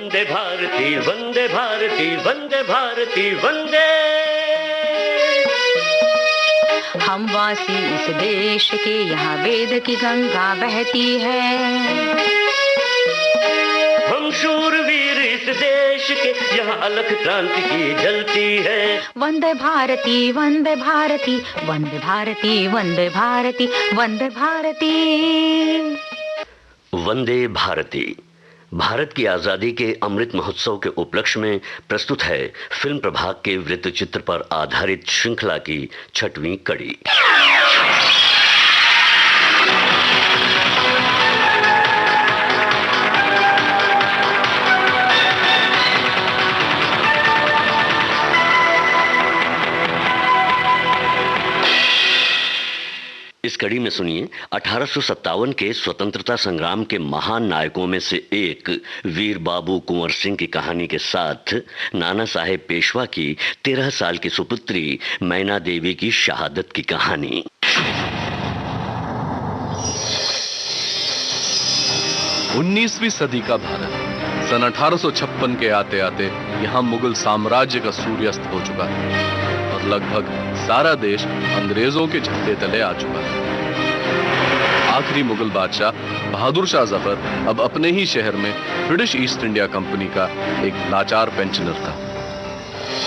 वंदे भारती वंदे भारती वंदे भारती वंदे। हम वासी इस देश के, यहाँ वेद की गंगा बहती है। हम शूरवीर इस देश के, यहाँ अलख क्रांति की जलती है। वंदे भारती वंदे भारती वंदे भारती वंदे भारती वंदे भारती। वंदे भारती भारत की आजादी के अमृत महोत्सव के उपलक्ष्य में प्रस्तुत है फिल्म प्रभाग के वृत्तचित्र पर आधारित श्रृंखला की 6वीं कड़ी। इस कड़ी में सुनिए 1857 के स्वतंत्रता संग्राम के महान नायकों में से एक वीर बाबू कुंवर सिंह की कहानी के साथ नाना साहेब पेशवा की 13 साल की सुपुत्री मैना देवी की शहादत की कहानी। उन्नीसवीं सदी का भारत सन 1856 के आते आते यहाँ मुगल साम्राज्य का सूर्यास्त हो चुका है और लगभग सारा देश अंग्रेजों के झंडे तले आ चुका है। आखिरी मुगल बादशाह बहादुर शाह जफर अब अपने ही शहर में ब्रिटिश ईस्ट इंडिया कंपनी का एक लाचार पेंशनर था।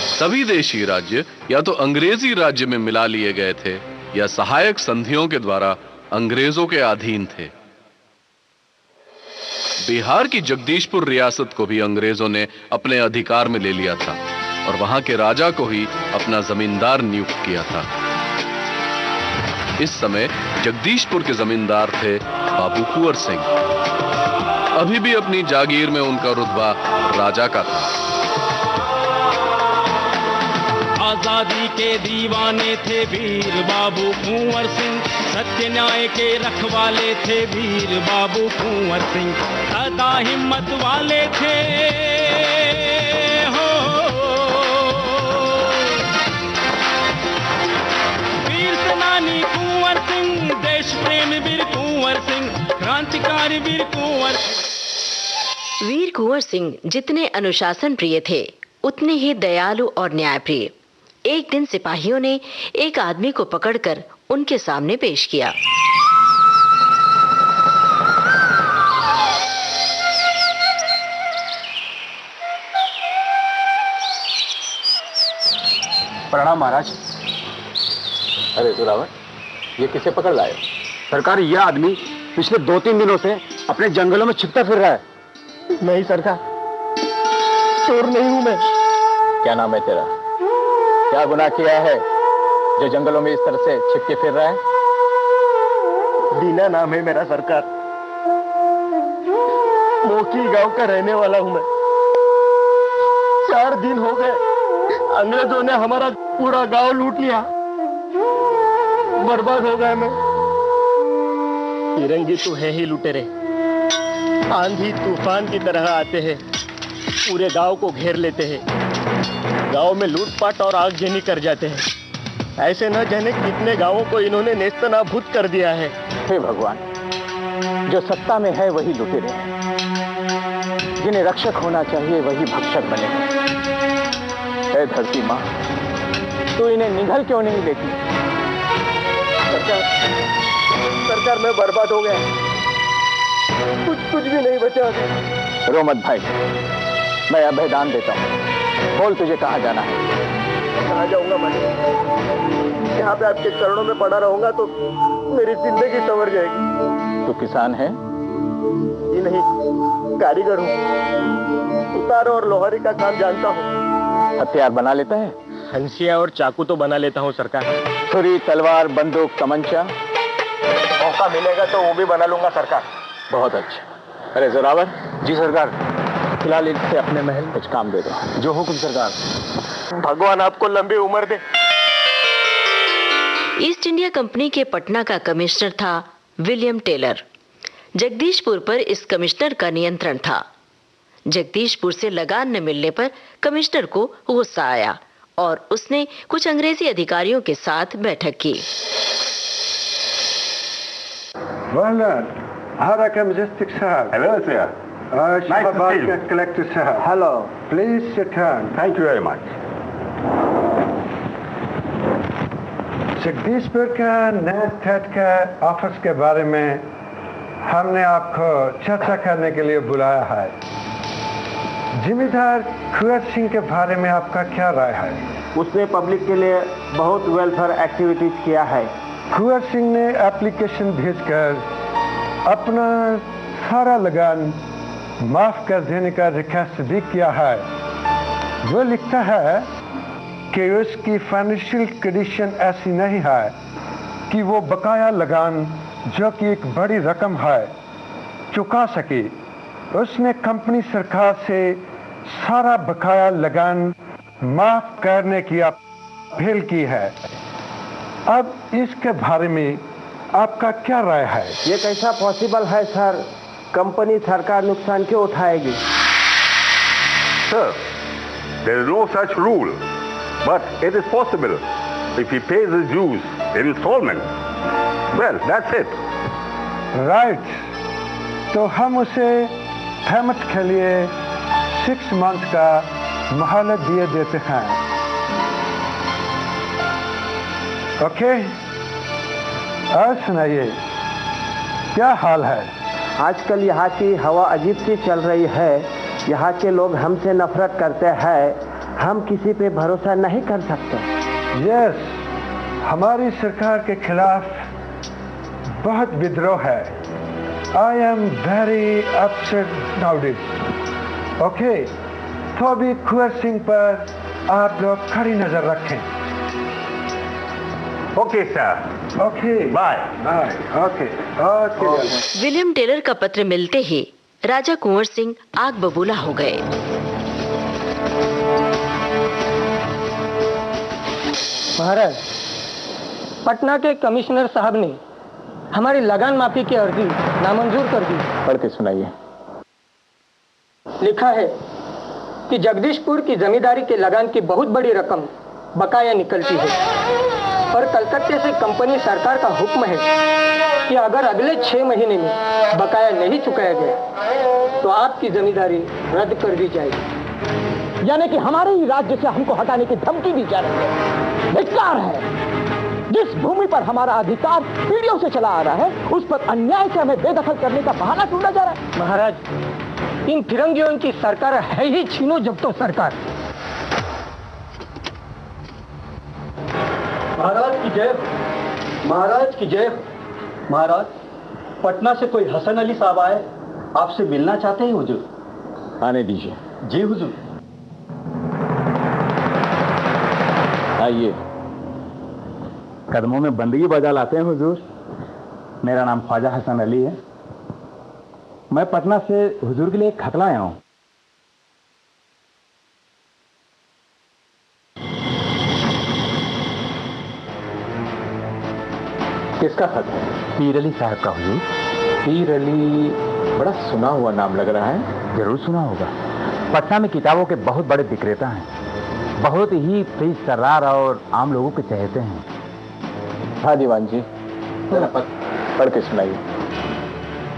सभी देशी राज्य या तो अंग्रेजी राज्य में मिला लिए गए थे या सहायक संधियों के द्वारा अंग्रेजों के अधीन थे। बिहार की जगदीशपुर रियासत को भी अंग्रेजों ने अपने अधिकार में ले लिया था और वहां के राजा को ही अपना जमींदार नियुक्त किया था। इस समय जगदीशपुर के जमींदार थे बाबू कुंवर सिंह। अभी भी अपनी जागीर में उनका रुतबा राजा का था। आजादी के दीवाने थे वीर बाबू कुंवर सिंह, सत्य न्याय के रखवाले थे वीर बाबू कुंवर सिंह, सदा हिम्मत वाले थे हो। वीर सेनानी कुंवर सिंह, देश प्रेम वीर कुंवर सिंह, क्रांतिकारी वीर कुंवर सिंह। वीर कुंवर सिंह जितने अनुशासन प्रिय थे उतने ही दयालु और न्यायप्रिय। एक दिन सिपाहियों ने एक आदमी को पकड़कर उनके सामने पेश किया। प्रणाम महाराज। अरे जोरावर, ये किसे पकड़ लाए? सरकार, यह आदमी पिछले 2-3 दिनों से अपने जंगलों में छिपता फिर रहा है। नहीं सरकार, चोर नहीं हूं मैं। क्या नाम है तेरा? क्या गुनाह किया है जो जंगलों में इस तरह से छिप के फिर रहा है? दीना नाम है मेरा सरकार। मोकी गांव का रहने वाला हूं मैं। 4 दिन हो गए, अंग्रेजों ने हमारा पूरा गांव लूट लिया। बर्बाद हो गया मैं। फिरंगी तो है ही लुटेरे। आंधी तूफान की तरह आते हैं, पूरे गांव को घेर लेते हैं, गांव में लूटपाट और आगजनी कर जाते हैं। ऐसे न जाने कितने गांवों को इन्होंने नेस्तनाबूद कर दिया है। हे भगवान, जो सत्ता में है वही लुटेरे हैं, जिन्हें रक्षक होना चाहिए वही भक्षक बने हैं। हे धरती माँ, तू इन्हें निगल क्यों नहीं लेती? सरकार, मैं बर्बाद हो गया, कुछ भी नहीं बचा। रो मत भाई, मैं अभयदान देता हूँ। बोल, तुझे कहाँ जाना है? कहाँ जाऊंगा मैं? यहाँ पे आपके चरणों में पड़ा रहूंगा तो मेरी जिंदगी संवर जाएगी। तू किसान है? जी नहीं, कारीगर हूँ। उतार और लोहारी का काम जानता हूँ। हथियार बना लेता है? हंसिया और चाकू तो बना लेता हूँ सरकार। छुरी, तलवार, बंदूक, तमंचा? मौका मिलेगा तो वो भी बना लूंगा सरकार। बहुत अच्छा। अरे जोरावर। जी सरकार। फिलहाल इनसे अपने महल कुछ काम दे दो। जो हुक्म सरकार। भगवान आपको लंबी उम्र दे। ईस्ट इंडिया कंपनी के पटना का कमिश्नर था विलियम टेलर। जगदीशपुर पर इस कमिश्नर का नियंत्रण था। जगदीशपुर से लगान न मिलने पर कमिश्नर को गुस्सा आया और उसने कुछ अंग्रेजी अधिकारियों के साथ बैठक की। Well, how reckon Majestic sir? Hello, sir. Shahabad Collector Sahab. Hello. Please sit down. Thank you very much. Jagdishpur का नए स्टेट का ऑफिस के बारे में हमने आपको चर्चा करने के लिए बुलाया है। जिम्मेदार कुंवर सिंह के बारे में आपका क्या राय है? उसने पब्लिक के लिए बहुत वेलफेयर एक्टिविटीज किया है। कुंवर सिंह ने एप्लीकेशन भेजकर अपना सारा लगान माफ कर देने का रिक्वेस्ट भी किया है। वो लिखता है कि उसकी फाइनेंशियल कंडीशन ऐसी नहीं है कि वो बकाया लगान, जो कि एक बड़ी रकम है, चुका सके। उसने कंपनी सरकार से सारा बकाया लगान माफ करने की अपील की है। अब इसके बारे में आपका क्या राय है? ये कैसा पॉसिबल है सर? कंपनी सरकार नुकसान क्यों उठाएगी? Sir, there is no such rule, but it is possible if he pays his dues in installment. Well, that's it. Right. तो हम उसे पेमेंट के लिए 6 मंथ का मोहलत दिए देते हैं। ओके, और सुनाइए, क्या हाल है? आजकल यहाँ की हवा अजीब सी चल रही है। यहाँ के लोग हमसे नफरत करते हैं। हम किसी पे भरोसा नहीं कर सकते। यस, हमारी सरकार के खिलाफ बहुत विद्रोह है। I am very upset nowadays. Okay, तो अभी कुंवर सिंह पर आप लोग कड़ी नजर रखें। Okay, sir. Okay, Bye. Bye. Okay, okay. William Taylor का पत्र मिलते ही राजा कुंवर सिंह आग बबूला हो गए। महाराज, पटना के कमिश्नर साहब ने हमारी लगान माफी की अर्जी नामंजूर कर दी। पढ़ के सुनाइए। लिखा है कि जगदीशपुर की जमींदारी के लगान की बहुत बड़ी रकम बकाया निकलती है और कलकत्ते से कंपनी सरकार का हुक्म है कि अगर अगले 6 महीने में बकाया नहीं चुकाया गया तो आपकी जमींदारी रद्द कर दी जाएगी। यानी कि हमारे ही राज्य से हमको हटाने की धमकी दी जा रही है। धिक्कार है। जिस भूमि पर हमारा अधिकार पीढ़ियों से चला आ रहा है, उस पर अन्याय से हमें बेदखल करने का बहाना ढूंढा जा रहा है। महाराज, इन फिरंगियों की सरकार है ही छीनो जब्तो सरकार। महाराज की जय, महाराज की जय। महाराज, पटना से कोई हसन अली साहब आए, आपसे मिलना चाहते हैं हुजूर। आने दीजिए। जी हुजूर। आइए। कदमों में बंदगी बजा लाते हैं हुजूर। मेरा नाम ख्वाजा हसन अली है। मैं पटना से हुजूर के लिए एक खत लाया हूं। किसका खत है? पीर अली साहब का हुजूर। पीर अली, बड़ा सुना हुआ नाम लग रहा है। जरूर सुना होगा। पटना में किताबों के बहुत बड़े विक्रेता हैं। बहुत ही तेज तर्रार और आम लोगों के चहेते हैं। हाँ दीवान जी, मेरा पत्र पढ़ के सुनाइए।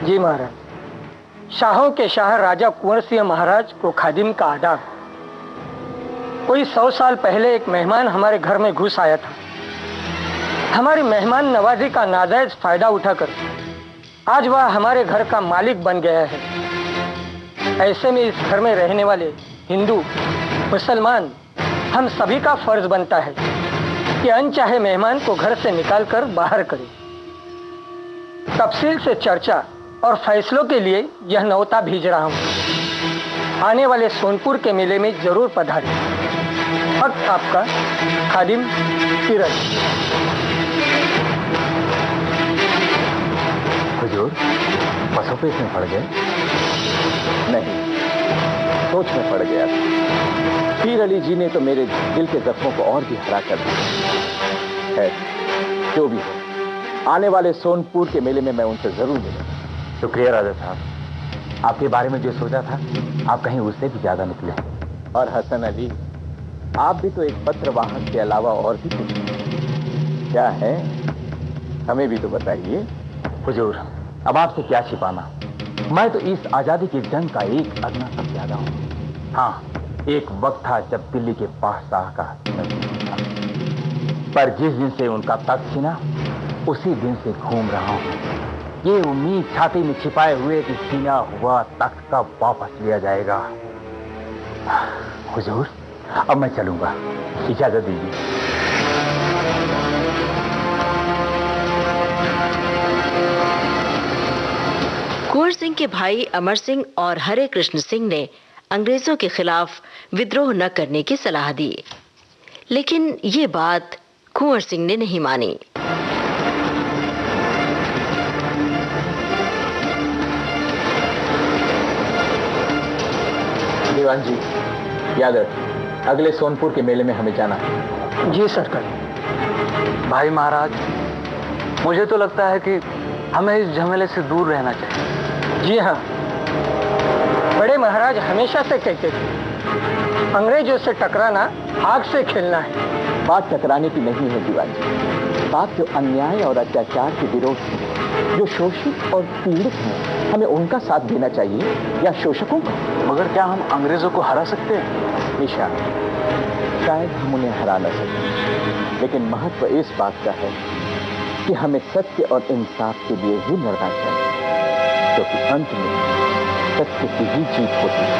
जी महाराज। शाहों के शाह राजा कुंवर सिंह महाराज को खादिम का आदाब। कोई 100 साल पहले एक मेहमान हमारे घर में घुस आया था। हमारी मेहमान नवाजी का नाजायज फायदा उठाकर आज वह हमारे घर का मालिक बन गया है। ऐसे में इस घर में रहने वाले हिंदू, मुसलमान, हम सभी का फर्ज बनता है कि अनचाहे मेहमान को घर से निकालकर बाहर करें। तफसील से चर्चा और फैसलों के लिए यह न्योता भेज रहा हूँ। आने वाले सोनपुर के मेले में जरूर पधारें। वक्त आपका, खादिम पीर अली। हुजूर, पसोपेश में पड़ गए? नहीं, सोच में पड़ गया था। पीर अली जी ने तो मेरे दिल के जख्मों को और भी हरा कर दिया है। जो भी हो, आने वाले सोनपुर के मेले में मैं उनसे जरूर मिलूंगा। शुक्रिया राजा साहब। आपके बारे में जो सोचा था, आप कहीं उससे भी ज्यादा निकले। और हसन अली, आप भी तो एक पत्र वाहक के अलावा और भी कुछ क्या है? हमें भी तो बताइए। हुजूर, अब आपसे क्या छिपाना। मैं तो इस आजादी की जंग का एक अदना सा प्यादा हूं। हाँ, एक वक्त था जब दिल्ली के बादशाह का था, पर जिस दिन से उनका तख्त छिना उसी दिन से घूम रहा हूं। ये उम्मीद छाती में छिपाए हुए कि छीना हुआ तख्त कब वापस लिया जाएगा। हुजूर, अब मैं चलूंगा, इजाजत दीजिए। कुंवर सिंह के भाई अमर सिंह और हरे कृष्ण सिंह ने अंग्रेजों के खिलाफ विद्रोह न करने की सलाह दी, लेकिन ये बात कुंवर सिंह ने नहीं मानी। दीवान जी, याद रखिए, अगले सोनपुर के मेले में हमें जाना है। जी सरकार। भाई महाराज, मुझे तो लगता है कि हमें इस झमेले से दूर रहना चाहिए। जी हाँ, बड़े महाराज हमेशा से कहते थे, अंग्रेजों से टकराना आग से खेलना है। बात टकराने की नहीं है दीवान जी, बात जो अन्याय और अत्याचार के विरोध की है। जो शोषित और पीड़ित हैं, हमें उनका साथ देना चाहिए या शोषकों का? मगर क्या हम अंग्रेजों को हरा सकते हैं? निशा, शायद हम उन्हें हरा न सकें, लेकिन महत्व इस बात का है कि हमें सत्य और इंसाफ के लिए ही लड़ना चाहिए, क्योंकि अंत में सत्य की ही जीत होती है।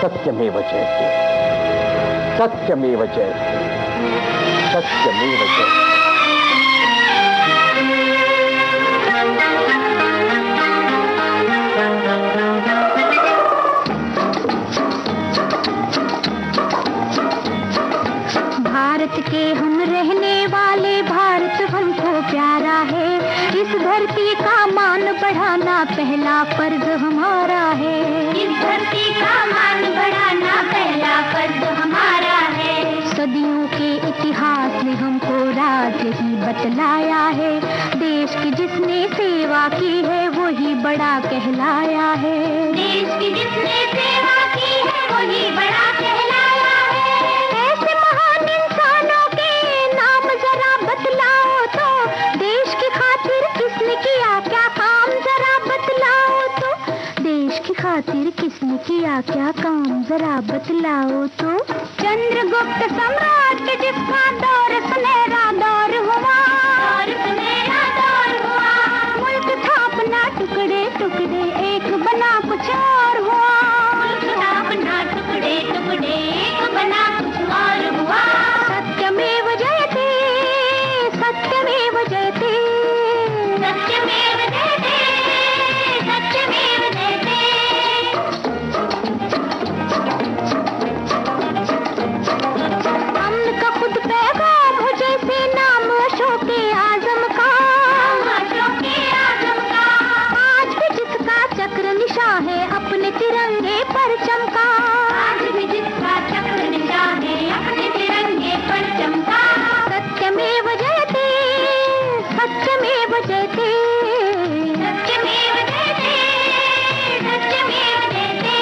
सत्यमेव जयते, सत्यमेव जयते, सत्यमेव जयते। भारत के हम रहने वाले, भारत हमको प्यारा है। इस धरती का मान बढ़ाना पहला फर्ज हमारा है। इस धरती का मान बढ़ाना पहला फर्ज हमारा है। सदियों के इतिहास ने हमको राज ही बतलाया है। देश की जिसने सेवा की है वही बड़ा कहलाया है। देश की जिसने सेवा की है वही बड़ा कहलाया है। ऐसे महान इंसानों के नाम जरा बतलाओ तो, देश की खातिर किसने किया क्या काम जरा बतलाओ तो, देश की खातिर किसने किया क्या काम जरा बतलाओ तो। चंद्रगुप्त सम्राट के जिसका दौर सुनहरा दौर हुआ, दौर सुनहरा दौर हुआ। मुल्क था अपना टुकड़े टुकड़े एक बना कुछ और हुआ। मुल्क था अपना टुकड़े टुकड़े एक बना कुछ और हुआ। सत्यमेव जयते, सत्यमेव जयते, सत्यमेव जयते, सत्यमेव जयते। अमन का खुद पैगाम हो जैसे नाम अशोक आजम का, अशोक आजम का। आज भी जिसका चक्र निशा है अपने तिरंगे पर चमका, आज भी जिसका चक्र निशा है अपने तिरंगे पर चमका। सत्यमेव जयते, सत्यमेव जयते, सत्यमेव जयते, सत्यमेव जयते।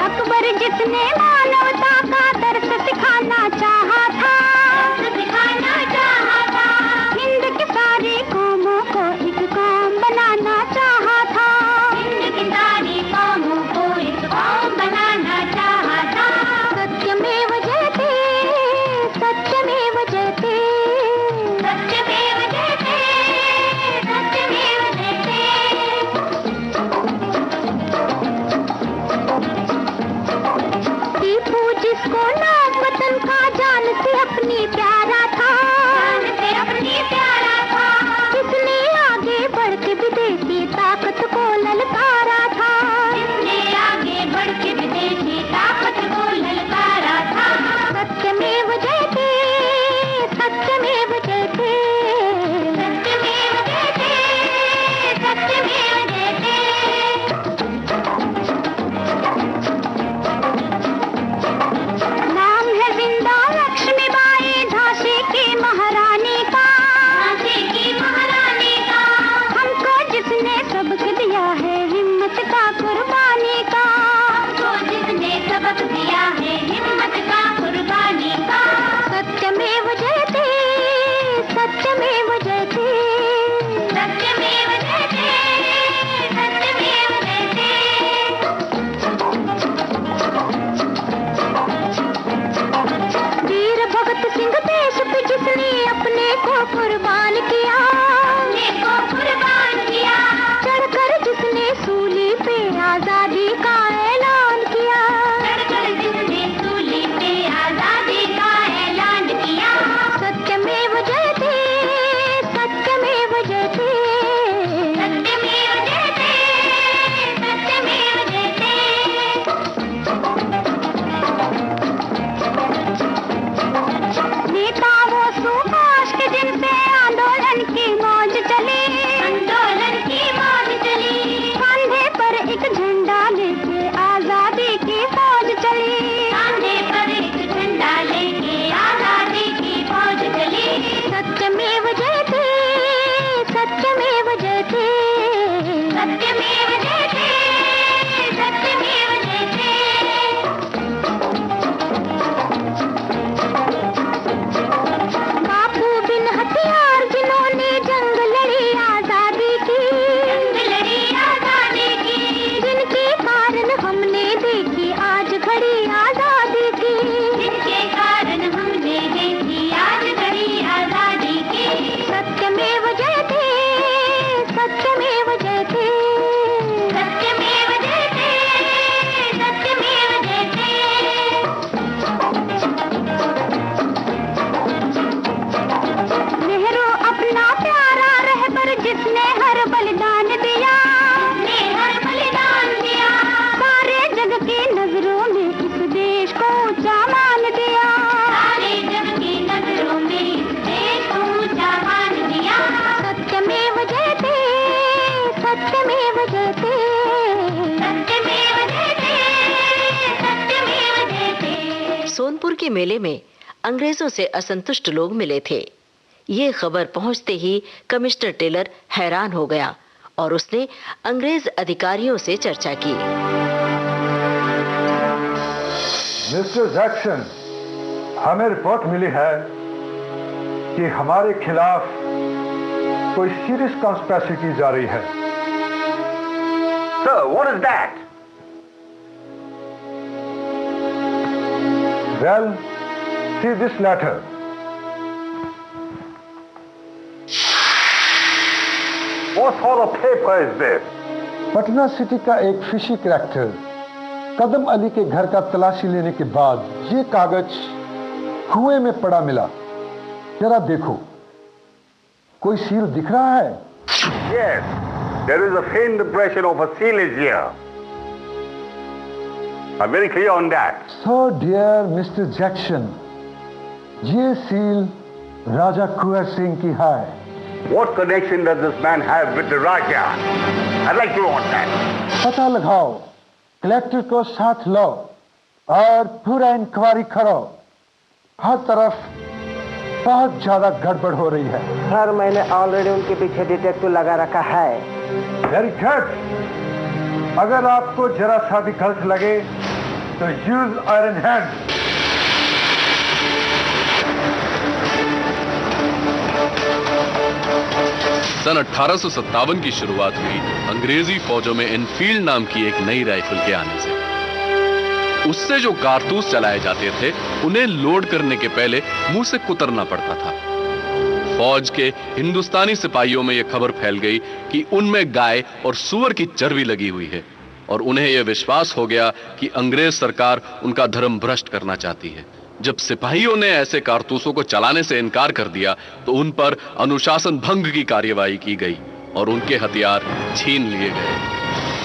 अकबर जिसने मानवता का दर्श सिखाना चाहा था, सिखाना चाहा था। हिंद के सारी कौमों को एक कौम बनाना चाहा था, हिंद की सारी कौमों को एक कौम बनाना चाहा था। सत्यमेव जयते, सत्यमेव जयते, सत्यमेव जयते, सत्यमेव जयते। टीपू जिसको नाम वतन का जान से अपनी प्यारा था, जान से अपनी प्यारा था। किसने आगे बढ़ के विदेशी ताकत को ललकारा था, किसने आगे बढ़ के विदेशी ताकत को ललकारा था। सत्यमेव जयते, सत्यमेव जयते, सत्यमेव जयते, सत्यमेव जयते। नाम है जिंदा लक्ष्मीबाई झांसी की महारानी का, झांसी की महारानी का। हमको जिसने सबक दिया है हिम्मत का कुर्बानी का, हमको जिसने सबक दिया है हिम्मत का कुर्बानी का। सत्यमेव जयते, सत्यमेव जयते, सत्यमेव जयते, सत्यमेव जयते। सोनपुर के मेले में अंग्रेजों से असंतुष्ट लोग मिले थे। ये खबर पहुंचते ही कमिश्नर टेलर हैरान हो गया और उसने अंग्रेज अधिकारियों से चर्चा की। मिस्टर जैक्सन, हमें रिपोर्ट मिली है कि हमारे खिलाफ कोई सीरियस कॉन्स्पिरेसी की जा रही है। Sir, what is that? Well, see this letter. What sort of paper is this? Patna city का एक फिशी कैरेक्टर कदम अली के घर का तलाशी लेने के बाद ये कागज कुएं में पड़ा मिला। जरा देखो, कोई सील दिख रहा है? Yes, there is a faint impression of a seal is here. I'm very clear on that. So dear Mr. Jackson, ये सील राजा कुंवर सिंह की है। What connection does this man have with the Raja? I'd like to know that. पता लगाओ, collector को साथ लो और पूरा inquiry करो। हर तरफ बहुत ज्यादा गड़बड़ हो रही है। सर, मैंने ऑलरेडी उनके पीछे डिटेक्टिव लगा रखा है। Very good. अगर आपको जरा सा भी गलत लगे तो यूज आयरन हैंड। सन 1857 की शुरुआत हुई अंग्रेजी फौजों में इनफील्ड नाम की एक नई राइफल के आने से। उससे जो कारतूस चलाए जाते थे उन्हें लोड करने के पहले मुंह से कुतरना पड़ता था। फौज के हिंदुस्तानी सिपाहियों में यह खबर फैल गई कि उनमें गाय और सूअर की चर्बी लगी हुई है और उन्हें यह विश्वास हो गया कि अंग्रेज सरकार उनका धर्म भ्रष्ट करना चाहती है। जब सिपाहियों ने ऐसे कारतूसों को चलाने से इनकार कर दिया तो उन पर अनुशासन भंग की कार्यवाही की गई और उनके हथियार छीन लिए गए।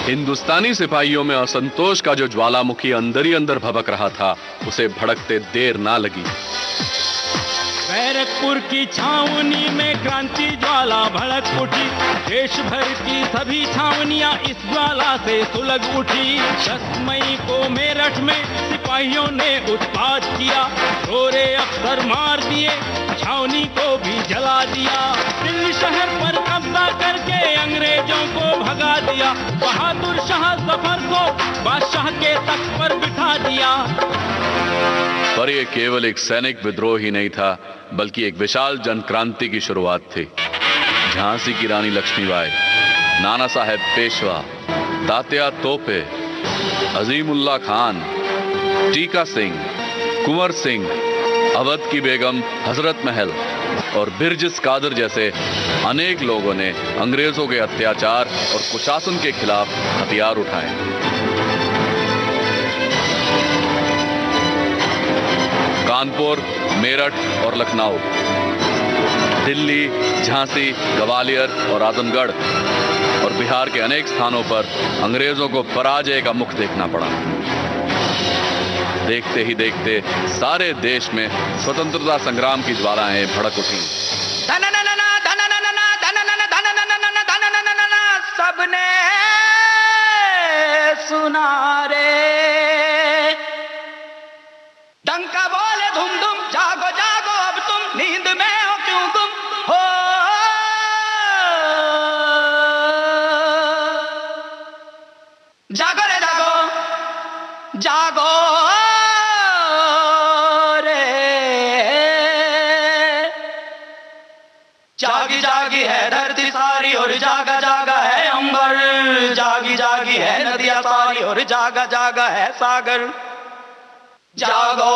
हिंदुस्तानी सिपाहियों में असंतोष का जो ज्वालामुखी अंदर ही अंदर भभक रहा था, उसे भड़कते देर ना लगी। बैरकपुर की छावनी में क्रांति ज्वाला भड़क उठी, देश भर की सभी छावनियां इस ज्वाला से सुलग उठी। 10 मई को मेरठ में सिपाहियों ने उत्पात किया, रोरे अफसर मार दिए, छावनी को भी जला दिया। दिल्ली शहर पर कब्जा करके अंग्रेजों को भगा दिया, बहादुर शाह जफर को बादशाह के तख्त पर बिठा दिया। पर यह केवल एक सैनिक विद्रोह ही नहीं था, बल्कि एक विशाल जन क्रांति की शुरुआत थी। झांसी की रानी लक्ष्मीबाई, नाना साहेब पेशवा, तात्या तोपे, अजीमुल्ला खान, टीका सिंह, कुंवर सिंह, अवध की बेगम हजरत महल और बिरजिस कादर जैसे अनेक लोगों ने अंग्रेजों के अत्याचार और कुशासन के खिलाफ हथियार उठाए। कानपुर, मेरठ और लखनऊ, दिल्ली, झांसी, ग्वालियर और आजमगढ़ और बिहार के अनेक स्थानों पर अंग्रेजों को पराजय का मुख देखना पड़ा। देखते ही देखते सारे देश में स्वतंत्रता संग्राम की ज्वालाएं भड़क उठी। सबने सुना रे डंका बोले धुम धुम, जागो जागो अब तुम, नींद में हो क्यों तुम हो। जागो रे जागो, जागो रे, जागी जागी है धरती सारी और जागा जागा है अंबर, जागी जागी है नदियां सारी और जागा जागा है सागर। जागो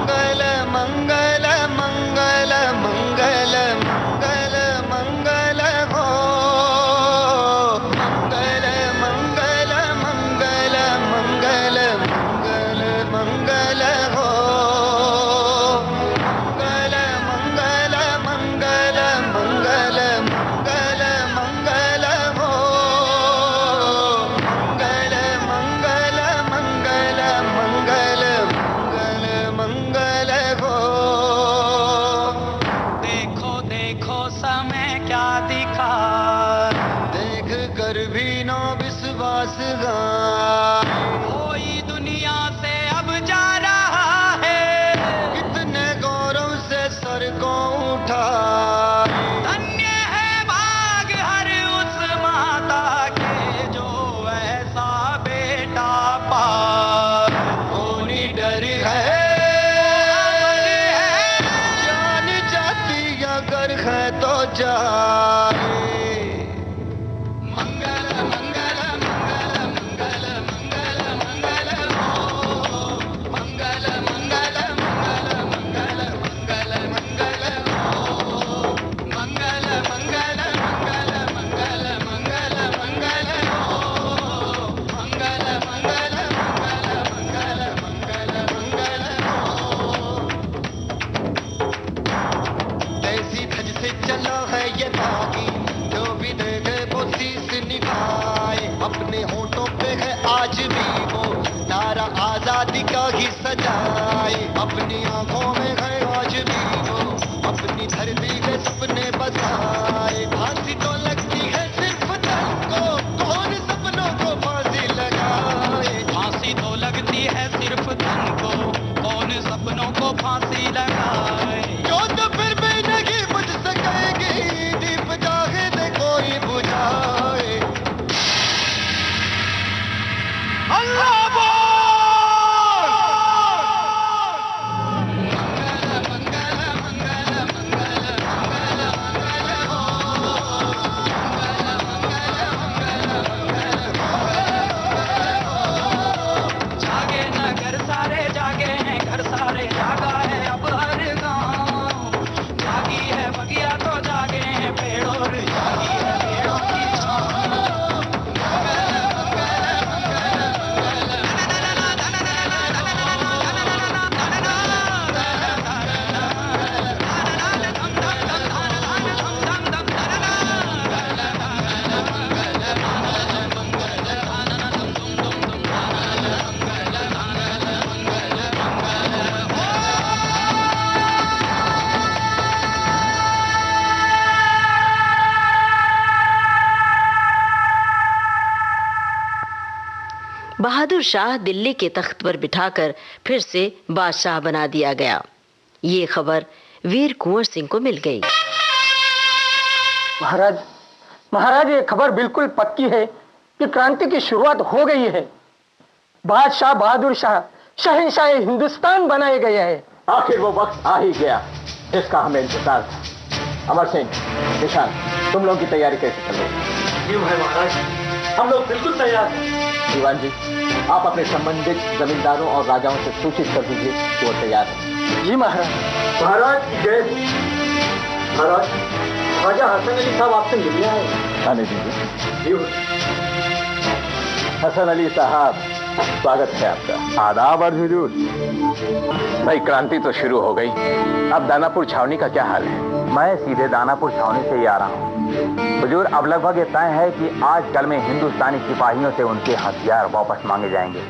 मंगल मंगल मंगल मंगल मंगल मंगल हो, मंगल मंगल मंगल मंगल मंगल मंगल हो, मंगल मंगल मंगल मंगल मंगल मंगल प्राणों को फांसी लगाए। जोत फिर भी नहीं बुझ सकेगी, दीप जागे दे कोई बुझाए। अल्लाह बहादुर शाह दिल्ली के तख्त पर बिठाकर फिर से बादशाह बना दिया गया। ये खबर वीर कुंवर सिंह को मिल गई। महाराज ये खबर बिल्कुल पक्की है कि क्रांति की शुरुआत हो गई है। बादशाह बहादुर शाह शहंशाह हिंदुस्तान बनाए गए हैं। आखिर वो वक्त आ ही गया जिसका हमें इंतजार था। अमर सिंह, निशान, तुम लोगों की तैयारी कैसे चल रही है? जी भाई महाराज, हम लोग बिल्कुल तैयार हैं। दीवान जी, आप अपने संबंधित जमींदारों और राजाओं से सूचित कर दीजिए कि वो तैयार है। जी महाराज। महाराज जय। महाराज, राजा हसन अली साहब आपसे मिलने आए। आने दीजिए। हसन अली साहब, स्वागत है आपका। आदाब अर्ज हुजूर। भाई, क्रांति तो शुरू हो गई, अब दानापुर छावनी का क्या हाल है? मैं सीधे दानापुर छावनी से ही आ रहा हूँ हुजूर। अब लगभग ये तय है कि आज कल में हिंदुस्तानी सिपाहियों से उनके हथियार वापस मांगे जाएंगे।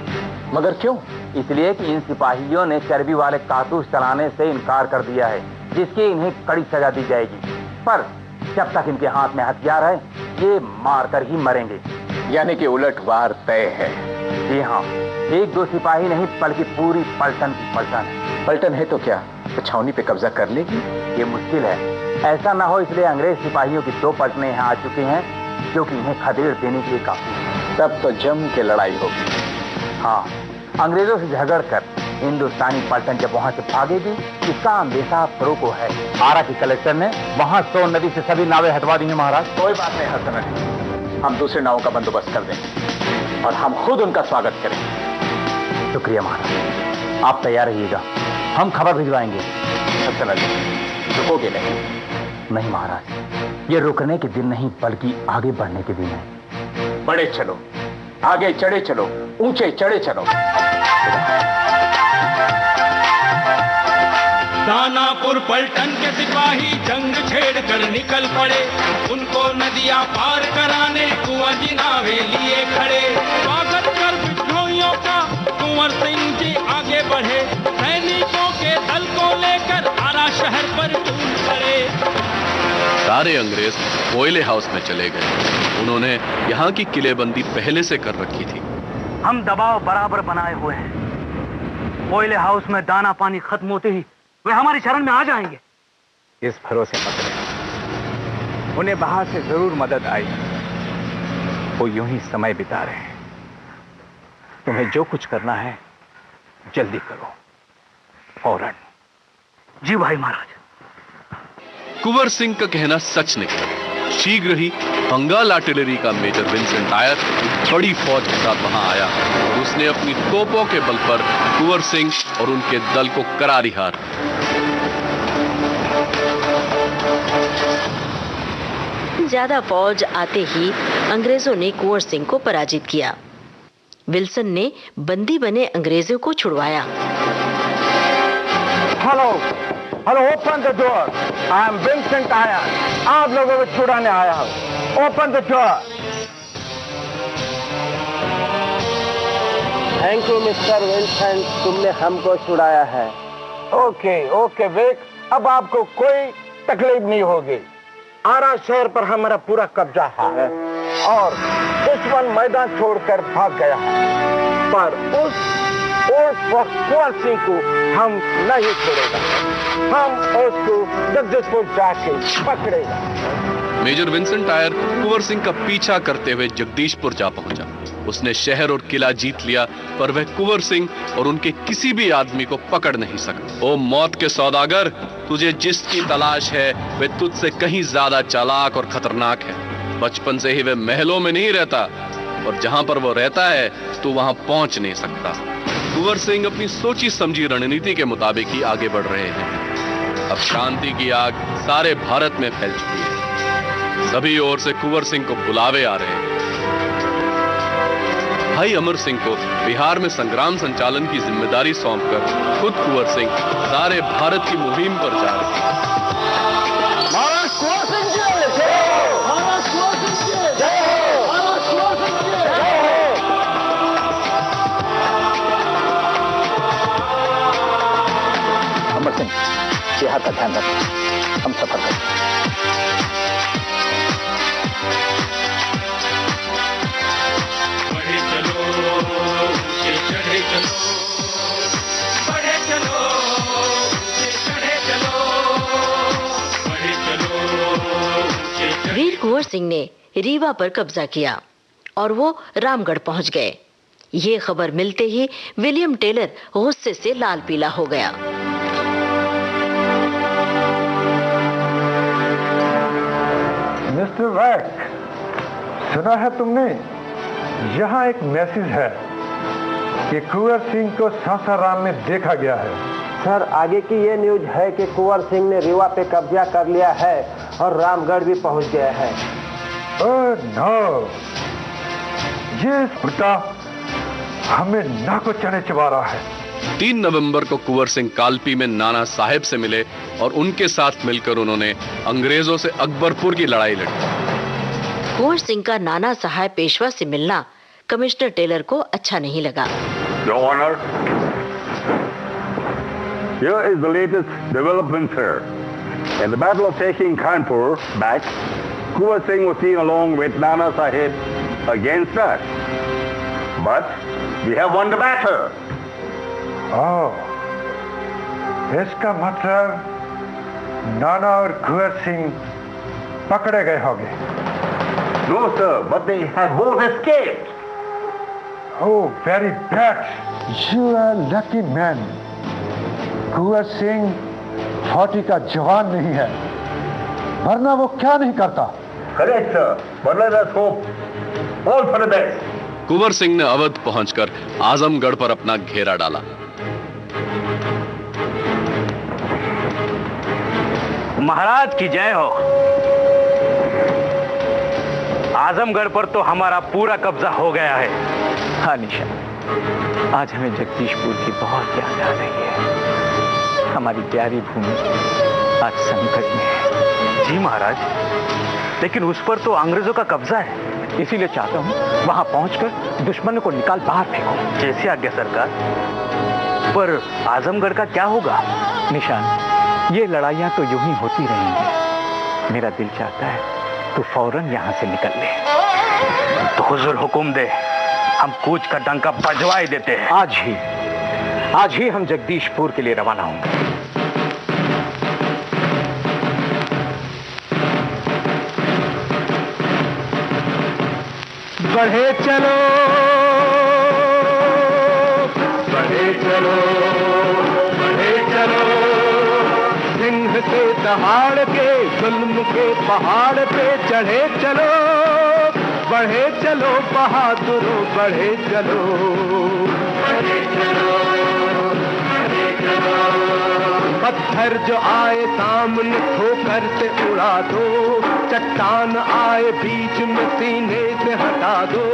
मगर क्यों? इसलिए कि इन सिपाहियों ने चर्बी वाले कारतूस चलाने से इनकार कर दिया है, जिसकी इन्हें कड़ी सजा दी जाएगी। पर जब तक इनके हाथ में हथियार है, ये मार कर ही मरेंगे। यानी कि उलटवार तय है? जी हाँ, एक दो सिपाही नहीं बल्कि पूरी पलटन की पलटन है। पलटन है तो क्या तो छावनी पे कब्जा कर लेगी? ये मुश्किल है। ऐसा ना हो इसलिए अंग्रेज सिपाहियों की 2 पलटनें यहाँ आ चुकी हैं, क्योंकि इन्हें खदेड़ देने के लिए काफी है। तब तो जम के लड़ाई होगी। हाँ, अंग्रेजों से झगड़ कर हिंदुस्तानी पलटन जब वहाँ से भागेगी, इसका अंदेशा फरो को है। आरा के कलेक्टर ने वहाँ सोन नदी से सभी नावें हटवा दी हैं महाराज। कोई बात नहीं हसन अली, हम दूसरे नावों का बंदोबस्त कर देंगे और हम खुद उनका स्वागत करेंगे। शुक्रिया महाराज, आप तैयार रहिएगा, हम खबर भिजवाएंगे। हसन अली, रुकोगे नहीं? नहीं महाराज, ये रुकने के दिन नहीं बल्कि आगे बढ़ने के दिन है। बढ़े चलो, आगे चढ़े चलो, ऊंचे चढ़े चलो। दानापुर पलटन के सिपाही जंग छेड़ कर निकल पड़े, उनको नदियां पार कराने कुंवर जी नावे लिए खड़े। स्वागत कर विद्रोहियों का कुंवर सिंह जी आगे बढ़े, सैनिकों के दल को लेकर आरा शहर पर टूट पड़े। सारे अंग्रेज कोयले हाउस में चले गए। उन्होंने यहाँ की किलेबंदी पहले से कर रखी थी। हम दबाव बराबर बनाए हुए हैं। कोयले हाउस में दाना पानी खत्म होते ही वे हमारी शरण में आ जाएंगे। इस भरोसे मत रहे, उन्हें बाहर से जरूर मदद आई। वो यूं ही समय बिता रहे हैं। तुम्हें जो कुछ करना है जल्दी करो, फौरन। जी भाई महाराज। कुंवर सिंह का कहना सच निकला। शीघ्र ही बंगाल आर्टिलरी का मेजर विंसेंट आयर बड़ी फौज के साथ वहां आया और उसने अपनी तोपों के बल पर कुंवर सिंह और उनके दल को करारी हार। ज्यादा फौज आते ही अंग्रेजों ने कुंवर सिंह को पराजित किया। विल्सन ने बंदी बने अंग्रेजों को छुड़वाया। Hello hello, open the door, I am Vincent Eyre, आप लोगों को छुड़ाने आया हूं। Open the door. Thank you mister Vincent, तुमने हमको छुड़ाया है। ओके ओके विक, अब आपको कोई तकलीफ नहीं होगी। आरा शहर पर हमारा पूरा कब्जा है और दुश्मन मैदान छोड़कर भाग गया है, पर और कुंवर सिंह को हम नहीं छोड़ेगा। हम उसको जगदीशपुर जाके पकड़ेगा। मेजर विंसेंट आयर कुंवर सिंह का पीछा करते हुए जगदीशपुर जा पहुंचा। उसने शहर और किला जीत लिया, पर वह कुंवर सिंह और उनके किसी भी आदमी को पकड़ नहीं सका। ओ मौत के सौदागर, तुझे जिसकी तलाश है वह तुझसे कहीं ज्यादा चालाक और खतरनाक है। बचपन से ही वह महलों में नहीं रहता, और जहां पर वो रहता है तो वहां पहुंच नहीं सकता। कुंवर सिंह अपनी सोची समझी रणनीति के मुताबिक ही आगे बढ़ रहे हैं। अब शांति की आग सारे भारत में फैल चुकी है। सभी ओर से कुंवर सिंह को बुलावे आ रहे हैं। भाई अमर सिंह को बिहार में संग्राम संचालन की जिम्मेदारी सौंपकर खुद कुंवर सिंह सारे भारत की मुहिम पर जा रहे हैं। अमर सिंह, सेहत का ध्यान रखना, हम सफर करें। वीर कुंवर सिंह ने रीवा पर कब्जा किया और वो रामगढ़ पहुंच गए। ये खबर मिलते ही विलियम टेलर गुस्से से लाल पीला हो गया। मिस्टर वैक, सुना है तुमने? यहाँ एक मैसेज है कि कुंवर सिंह को सासाराम में देखा गया है। सर, आगे की ये न्यूज है कि कुंवर सिंह ने रीवा पे कब्जा कर लिया है और रामगढ़ भी पहुंच गया है। ओह नो, ये बुड्ढा हमें नाको चने चबा रहा है। 3 नवंबर को कुंवर सिंह कालपी में नाना साहेब से मिले और उनके साथ मिलकर उन्होंने अंग्रेजों से अकबरपुर की लड़ाई लड़ी। कुंवर सिंह का नाना साहेब पेशवा से मिलना कमिश्नर टेलर को अच्छा नहीं लगा। Your Honor, here is the latest development, sir. In the battle of taking Kanpur back, Kuwar Singh was seen along with Nana Sahib against us. But we have won the battle. ओह, इसका मतलब नाना और कुंवर सिंह पकड़े गए होंगे। No, sir, but they have both escaped. Oh, very bad. You are lucky man. Kunwar Singh फौजी का जवान नहीं है, वरना वो क्या नहीं करता। Correct, sir. But let us hope all for the best. Kunwar Singh ने अवध पहुंचकर आजमगढ़ पर अपना घेरा डाला। महाराज की जय हो। आजमगढ़ पर तो हमारा पूरा कब्जा हो गया है। हाँ निशा, आज हमें जगदीशपुर की बहुत याद आ रही है। हमारी प्यारी भूमि आज संकट में है। जी महाराज, लेकिन उस पर तो अंग्रेजों का कब्जा है। इसीलिए चाहता हूँ वहां पहुंचकर दुश्मन को निकाल बाहर फेंको। जैसी आज्ञा सरकार। पर आजमगढ़ का क्या होगा? निशान, ये लड़ाइयां तो यूं ही होती रहेंगी। मेरा दिल चाहता है तू फौरन यहां से निकल ले। तो हुजूर हुकुम दे, हम कूच का डंका बजवा देते हैं। आज ही हम जगदीशपुर के लिए रवाना होंगे। बढ़े चलो, बढ़े चलो, बढ़े चलो, सिंह के दहाड़ के जुल्म के पहाड़ पे चढ़े चलो। बढ़े चलो बहादुरों, बढ़े चलो, बढ़े चलो, बढ़े चलो। पत्थर जो आए सामने ठोकर से उड़ा दो, चट्टान आए बीच में सीने से हटा दो।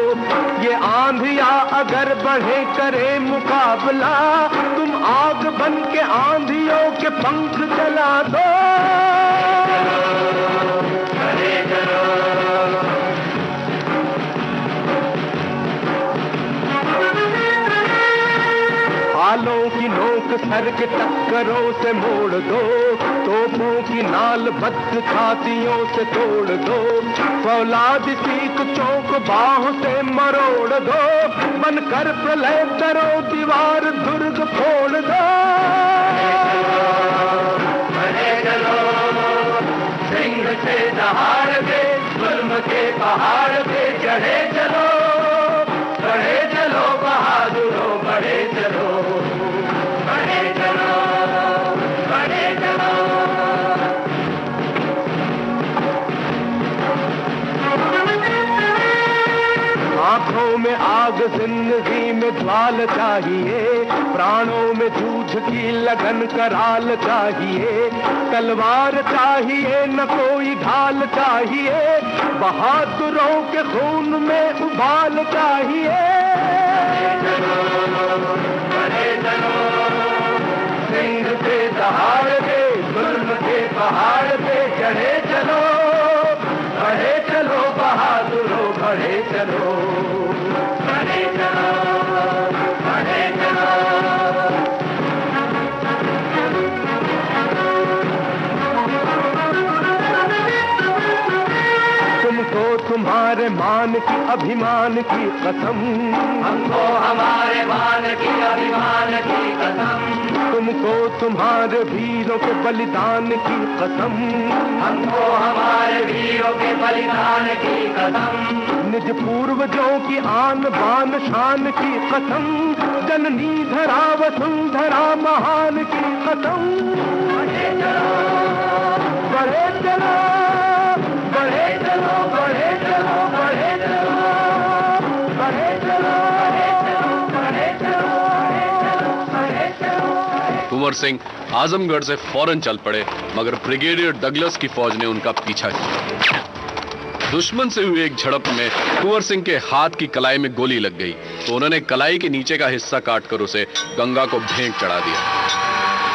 ये आंधिया अगर बढ़े करे मुकाबला, तुम आग बन के आंधियों के पंख जला दो। हालों की नोक सर के टक्करों से मोड़ दो, तोपों की नाल बद्ध छातियों से तोड़ दो, फौलाद सीख चौक बाहों से मरोड़ दो, बनकर प्रलय करो दीवार दुर्ग फोड़ दो। बढ़े चलो सिंह से दहाड़ दे, जुल्म के पहाड़ पे चढ़े चलो, बढ़े चलो बहादुरों बढ़े चलो, बढ़े चलो, बढ़े चलो। आंखों में आग जिंदगी में ज्वाल चाहिए, प्राणों में जूझ की लगन कराल चाहिए, तलवार चाहिए न कोई ढाल चाहिए, बहादुरों के खून में उबाल चाहिए। बढ़े चलो सिंह से दहाड़ दे, जुल्म के पहाड़ पे चढ़े चलो, बढ़े चलो बहादुरों बढ़े चलो, बढ़े चलो, बढ़े चलो। तुमको तुम्हारे मान की अभिमान की कसम, हमको हमारे मान की अभिमान की कसम, तुमको तुम्हारे वीरों के बलिदान की कसम, हमको हमारे वीरों के बलिदान की कसम, निज पूर्वजों की आन बान शान की कसम, जननी धरा वसुंधरा महान की कसम। बढ़े चलो, बढ़े चलो, बढ़े चलो, बढ़े चलो, बढ़े चलो, बढ़े चलो, बढ़े चलो, बढ़े चलो। कुंवर सिंह आजमगढ़ से फौरन चल पड़े, मगर ब्रिगेडियर डगलस की फौज ने उनका पीछा किया। दुश्मन से हुई एक झड़प में कुंवर सिंह के हाथ की कलाई में गोली लग गई, तो उन्होंने कलाई के नीचे का हिस्सा काटकर उसे गंगा को भेंट चढ़ा दिया।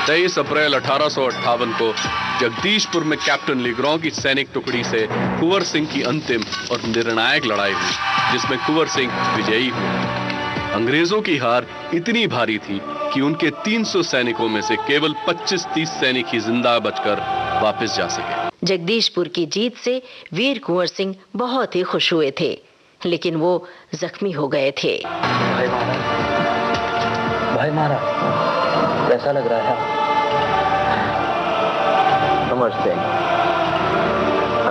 23 अप्रैल 1858 को जगदीशपुर में कैप्टन लिग्रॉ की सैनिक टुकड़ी से कुंवर सिंह की अंतिम और निर्णायक लड़ाई हुई, जिसमें कुंवर सिंह विजयी हुए। अंग्रेजों की हार इतनी भारी थी कि उनके 300 सैनिकों में से केवल 25-30 सैनिक ही जिंदा बचकर वापस जा सके। जगदीशपुर की जीत से वीर कुंवर सिंह बहुत ही खुश हुए थे, लेकिन वो जख्मी हो गए थे। भाई महाराज कैसा लग रहा है? कुंवर सिंह,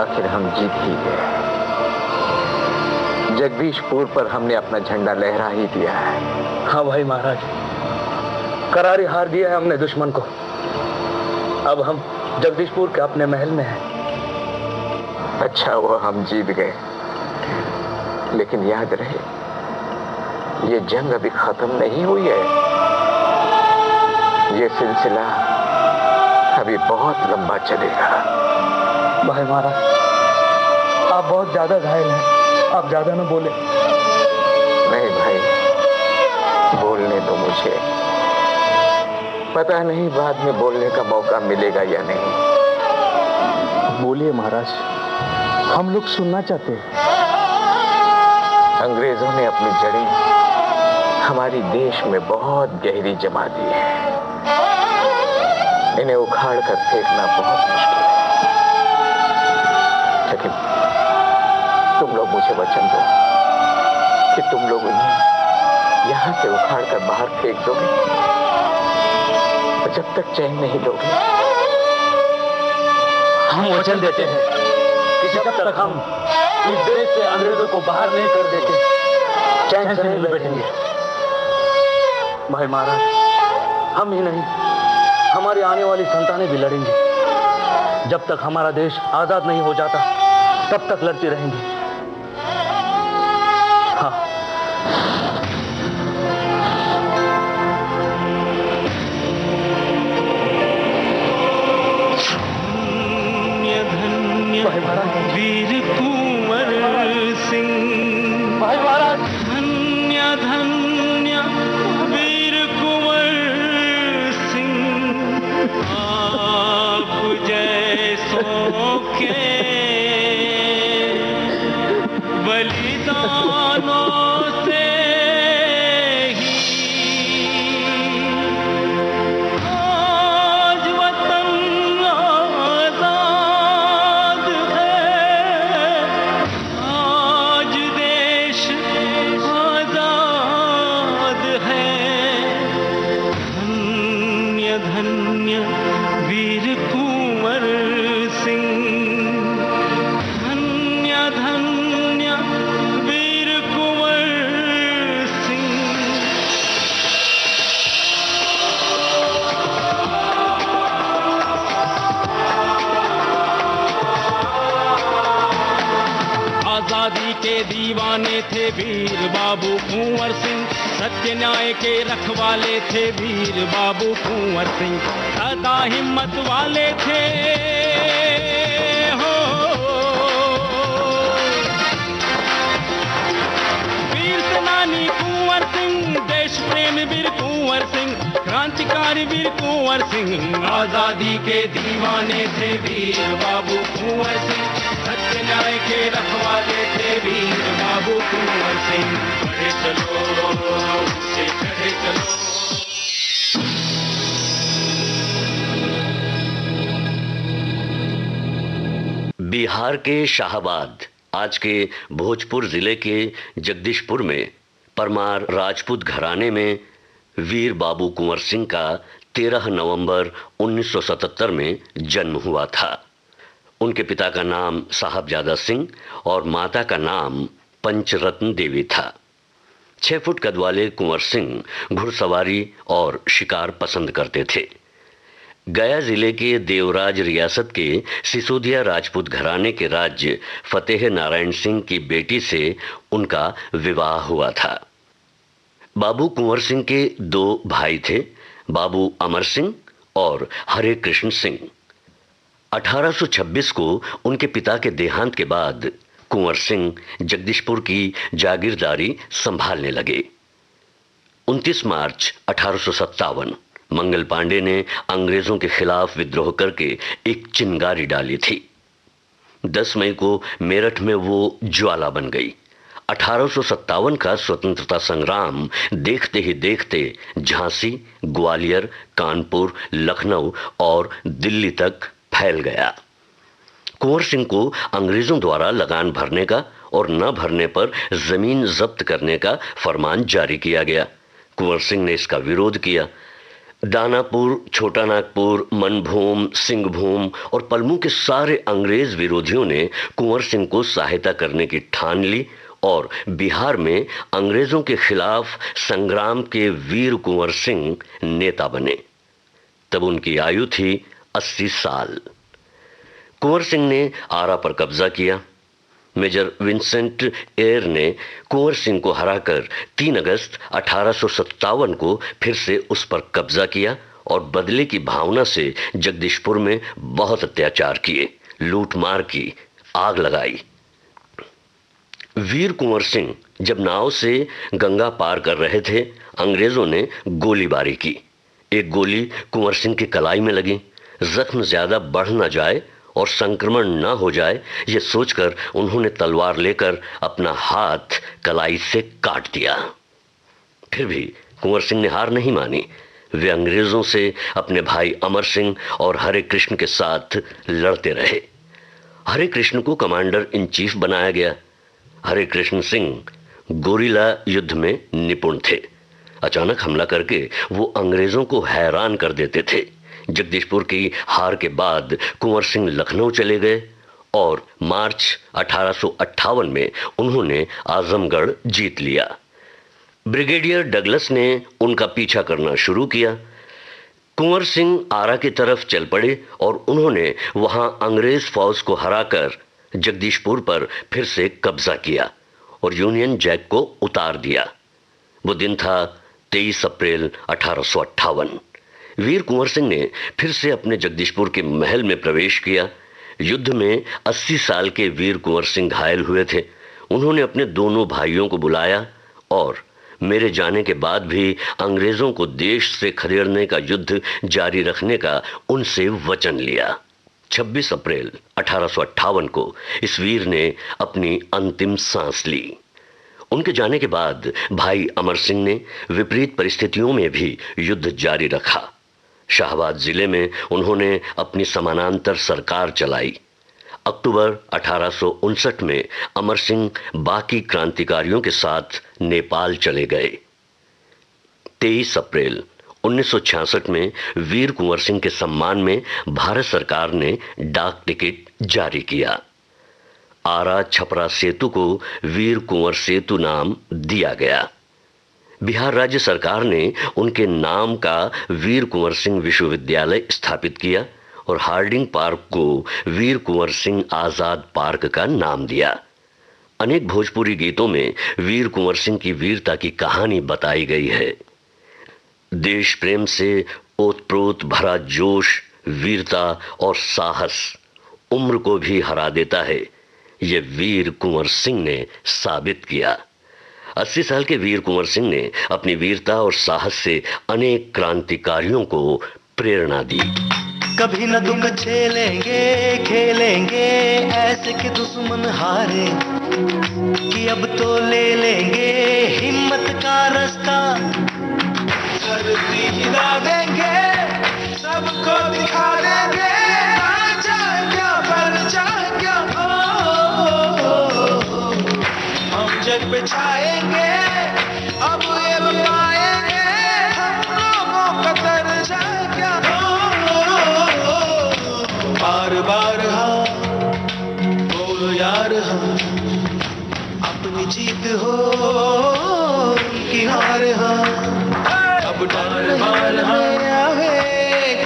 आखिर हम जीत ही गए। जगदीशपुर पर हमने अपना झंडा लहरा ही दिया है। हाँ भाई महाराज, करारी हार दिया है हमने दुश्मन को। अब हम जगदीशपुर के अपने महल में हैं। अच्छा वो हम जीत गए, लेकिन याद रहे ये जंग अभी खत्म नहीं हुई है। ये सिलसिला अभी बहुत लंबा चलेगा। भाई महाराज, आप बहुत ज्यादा घायल हैं, आप ज्यादा न बोले। नहीं भाई, बोलने दो मुझे। पता नहीं बाद में बोलने का मौका मिलेगा या नहीं। बोलिए महाराज, हम लोग सुनना चाहते हैं। अंग्रेजों ने अपनी जड़ें हमारी देश में बहुत गहरी जमा दी है। इन्हें उखाड़ कर फेंकना बहुत मुश्किल है, लेकिन तुम लोग मुझे वचन दो कि तुम लोग इन्हें यहां से उखाड़ कर बाहर फेंक दोगे, और जब तक चैन नहीं लोगे। हम वचन देते हैं कि जब तक हम इस देश से अंग्रेजों को बाहर नहीं कर देते, चैन से नहीं बैठेंगे। भाई महाराज, हम ही नहीं, हमारी आने वाली संतानें भी लड़ेंगी। जब तक हमारा देश आजाद नहीं हो जाता, तब तक लड़ती रहेंगी। हाँ। भाई महाराज, वीर कुंवर सिंह। भाई महाराज, धन्य धन्य वीर कुंवर सिंह, आप जैसों के बलिदानों से ही के दीवाने थे वीर बाबू कुंवर सिंह, सत्य न्याय के रखवाले थे वीर बाबू कुंवर सिंह, सदा हिम्मत वाले थे हो। वीर सेनानी कुंवर सिंह, देश प्रेम वीर कुंवर सिंह, क्रांतिकारी वीर कुंवर सिंह, आजादी के दीवाने थे वीर बाबू कुंवर सिंह, सत्य न्याय के रखवाले थे वीर बाबू कुंवर सिंह। बढ़े चलो से चढ़े चलो। बिहार के शाहाबाद, आज के भोजपुर जिले के जगदीशपुर में परमार राजपूत घराने में वीर बाबू कुंवर सिंह का 13 नवंबर 1977 में जन्म हुआ था। उनके पिता का नाम साहबजादा सिंह और माता का नाम पंचरत्न देवी था। 6 फुट कद वाले कुंवर सिंह घुड़सवारी और शिकार पसंद करते थे। गया जिले के देवराज रियासत के सिसोदिया राजपूत घराने के राज्य फतेह नारायण सिंह की बेटी से उनका विवाह हुआ था। बाबू कुंवर सिंह के 2 भाई थे, बाबू अमर सिंह और हरे कृष्ण सिंह। 1826 को उनके पिता के देहांत के बाद कुंवर सिंह जगदीशपुर की जागीरदारी संभालने लगे। 29 मार्च 1857 मंगल पांडे ने अंग्रेजों के खिलाफ विद्रोह करके एक चिंगारी डाली थी। 10 मई को मेरठ में वो ज्वाला बन गई। 1857 का स्वतंत्रता संग्राम देखते ही देखते झांसी, ग्वालियर, कानपुर, लखनऊ और दिल्ली तक फैल गया। कुंवर सिंह को अंग्रेजों द्वारा लगान भरने का और न भरने पर जमीन जब्त करने का फरमान जारी किया गया। कुंवर सिंह ने इसका विरोध किया। दानापुर, छोटा नागपुर, मनभूम, सिंहभूम और पलमू के सारे अंग्रेज विरोधियों ने कुंवर सिंह को सहायता करने की ठान ली और बिहार में अंग्रेजों के खिलाफ संग्राम के वीर कुंवर सिंह नेता बने। तब उनकी आयु थी 80 साल। कुंवर सिंह ने आरा पर कब्जा किया। मेजर विंसेंट एयर ने कुंवर सिंह को हराकर 3 अगस्त 1857 को फिर से उस पर कब्जा किया और बदले की भावना से जगदीशपुर में बहुत अत्याचार किए, लूटमार की, आग लगाई। वीर कुंवर सिंह जब नाव से गंगा पार कर रहे थे, अंग्रेजों ने गोलीबारी की। एक गोली कुंवर सिंह की कलाई में लगी। जख्म ज्यादा बढ़ न जाए और संक्रमण न हो जाए, ये सोचकर उन्होंने तलवार लेकर अपना हाथ कलाई से काट दिया। फिर भी कुंवर सिंह ने हार नहीं मानी। वे अंग्रेजों से अपने भाई अमर सिंह और हरे कृष्ण के साथ लड़ते रहे। हरे कृष्ण को कमांडर इन चीफ बनाया गया। हरे कृष्ण सिंह गोरिल्ला युद्ध में निपुण थे। अचानक हमला करके वो अंग्रेजों को हैरान कर देते थे। जगदीशपुर की हार के बाद कुंवर सिंह लखनऊ चले गए और मार्च 1858 में उन्होंने आजमगढ़ जीत लिया। ब्रिगेडियर डगलस ने उनका पीछा करना शुरू किया। कुंवर सिंह आरा की तरफ चल पड़े और उन्होंने वहां अंग्रेज फौज को हराकर जगदीशपुर पर फिर से कब्जा किया और यूनियन जैक को उतार दिया। वो दिन था 23 अप्रैल 1858। वीर कुंवर सिंह ने फिर से अपने जगदीशपुर के महल में प्रवेश किया। युद्ध में 80 साल के वीर कुंवर सिंह घायल हुए थे। उन्होंने अपने दोनों भाइयों को बुलाया और मेरे जाने के बाद भी अंग्रेजों को देश से खदेड़ने का युद्ध जारी रखने का उनसे वचन लिया। 26 अप्रैल 1858 को इस वीर ने अपनी अंतिम सांस ली। उनके जाने के बाद भाई अमर सिंह ने विपरीत परिस्थितियों में भी युद्ध जारी रखा। शाहाबाद जिले में उन्होंने अपनी समानांतर सरकार चलाई। अक्टूबर 1859 में अमर सिंह बाकी क्रांतिकारियों के साथ नेपाल चले गए। 23 अप्रैल 1966 में वीर कुंवर सिंह के सम्मान में भारत सरकार ने डाक टिकट जारी किया। आरा छपरा सेतु को वीर कुंवर सेतु नाम दिया गया। बिहार राज्य सरकार ने उनके नाम का वीर कुंवर सिंह विश्वविद्यालय स्थापित किया और हार्डिंग पार्क को वीर कुंवर सिंह आजाद पार्क का नाम दिया। अनेक भोजपुरी गीतों में वीर कुंवर सिंह की वीरता की कहानी बताई गई है। देश प्रेम से ओतप्रोत भरा जोश, वीरता और साहस उम्र को भी हरा देता है, ये वीर कुंवर सिंह ने साबित किया। 80 साल के वीर कुंवर सिंह ने अपनी वीरता और साहस से अनेक क्रांतिकारियों को प्रेरणा दी। कभी न दुख झेलेंगे खेलेंगे ऐसे कि दुश्मन हारे, कि अब तो ले लेंगे हिम्मत का रास्ता। धरती हिला देंगे, सबको दिखा देंगे, क्या पर क्या हम जग पे छाएंगे, अब ये बताएंगे हम लोगों का दर्जा क्या। बार बार हाँ बोलो यार, हाँ अपनी जीत हो कि हार, हाँ अब बार बार हाँ